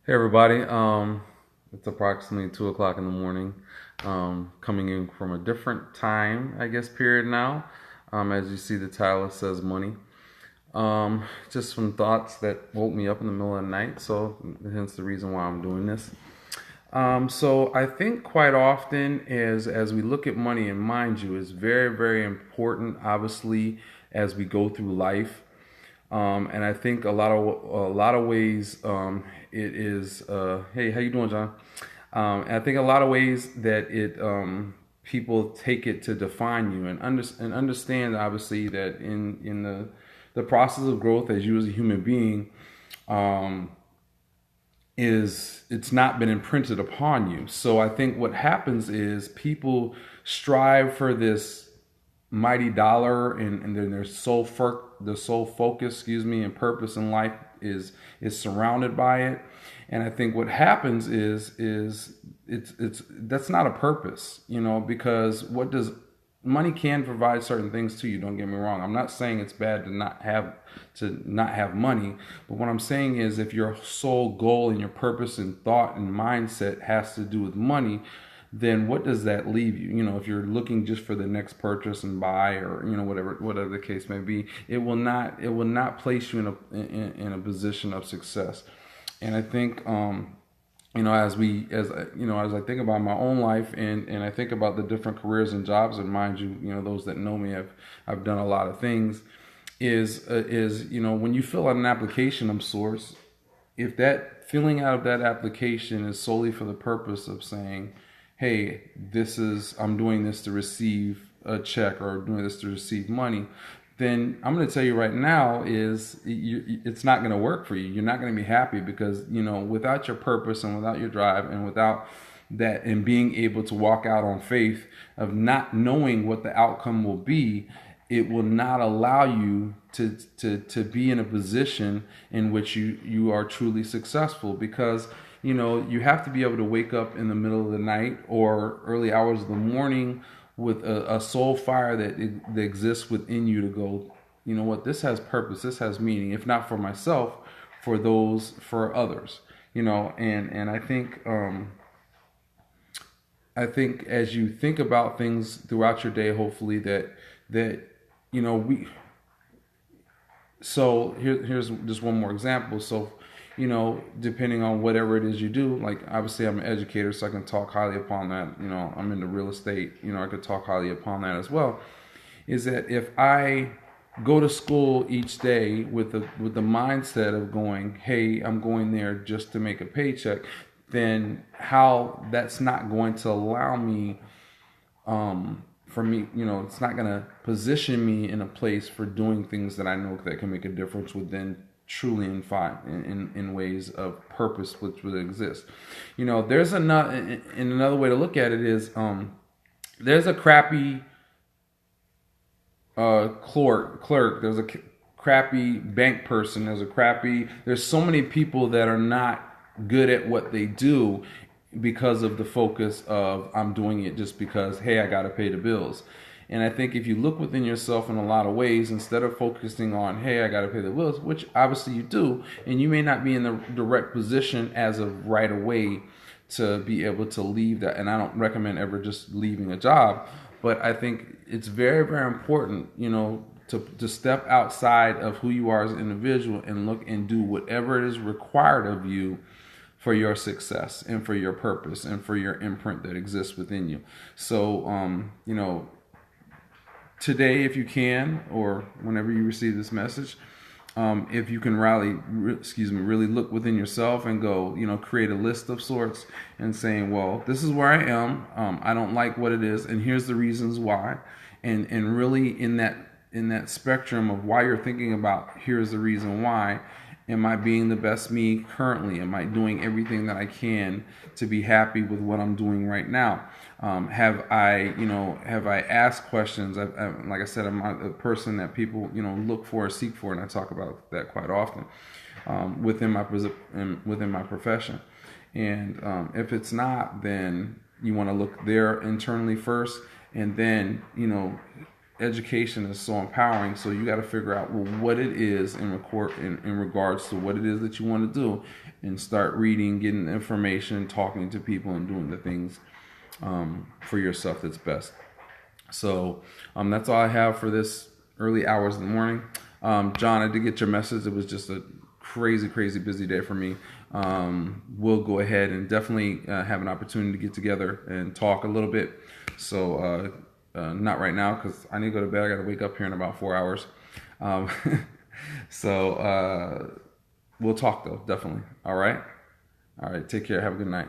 Hey everybody, it's approximately 2 o'clock in the morning. Coming in from a different time, I guess, period now. As you see, the title it says money. Just some thoughts that woke me up in the middle of the night, so hence the reason why I'm doing this. So I think quite often as we look at money, and mind you, it's very, very important, obviously, as we go through life. And I think a lot of ways it is. Hey, how you doing, John? And I think a lot of ways that it people take it to define you and understand obviously that in the process of growth as you as a human being um, is it's not been imprinted upon you. So I think what happens is people strive for this mighty dollar and then their sole focus, and purpose in life is surrounded by it. And I think what happens is it's that's not a purpose, because what does money can provide certain things to you. Don't get me wrong. I'm not saying it's bad to not have money, but what I'm saying is if your sole goal and your purpose and thought and mindset has to do with money, then what does that leave you? If you're looking just for the next purchase and buy, or whatever the case may be, it will not place you in a position of success. And I think as I think about my own life and I think about the different careers and jobs, and mind you, those that know me, I've done a lot of things. Is when you fill out an application of sorts, if that filling out of that application is solely for the purpose of saying, hey, I'm doing this to receive a check or doing this to receive money, then I'm going to tell you right now it's not going to work for you. You're not going to be happy because, without your purpose and without your drive and without that and being able to walk out on faith of not knowing what the outcome will be, it will not allow you to be in a position in which you are truly successful, because you have to be able to wake up in the middle of the night or early hours of the morning with a soul fire that exists within you to go, you know what, this has purpose, this has meaning, if not for myself, for others. And I think as you think about things throughout your day, hopefully that we so here's just one more example. So, depending on whatever it is you do, like obviously I'm an educator, so I can talk highly upon that. I'm into real estate, I could talk highly upon that as well. Is that if I go to school each day with the mindset of going, hey, I'm going there just to make a paycheck, then how that's not going to allow me for me, it's not going to position me in a place for doing things that I know that can make a difference within truly in ways of purpose which would exist. There's another way to look at it is there's a crappy clerk, there's a crappy bank person, there's so many people that are not good at what they do because of the focus of I'm doing it just because, hey, I got to pay the bills. And I think if you look within yourself in a lot of ways, instead of focusing on, hey, I got to pay the bills, which obviously you do, and you may not be in the direct position as of right away to be able to leave that. And I don't recommend ever just leaving a job, but I think it's very, very important, to step outside of who you are as an individual and look and do whatever it is required of you for your success and for your purpose and for your imprint that exists within you. So, today, if you can, or whenever you receive this message, if you can really look within yourself and go, create a list of sorts and saying, well, this is where I am. I don't like what it is, and here's the reasons why. And really in that spectrum of why you're thinking about here's the reason why. Am I being the best me currently? Am I doing everything that I can to be happy with what I'm doing right now? Have I asked questions? Like I said, I'm a person that people, look for or seek for, and I talk about that quite often within my profession. And if it's not, then you want to look there internally first, and then education is so empowering. So you got to figure out, well, what it is in regards to what it is that you want to do, and start reading, getting information, talking to people, and doing the things for yourself that's best. So that's all I have for this early hours in the morning. John, I did get your message. It was just a crazy, crazy busy day for me. We'll go ahead and definitely have an opportunity to get together and talk a little bit. So not right now, because I need to go to bed. I got to wake up here in about 4 hours. Um, so we'll talk though, definitely. All right. All right. Take care. Have a good night.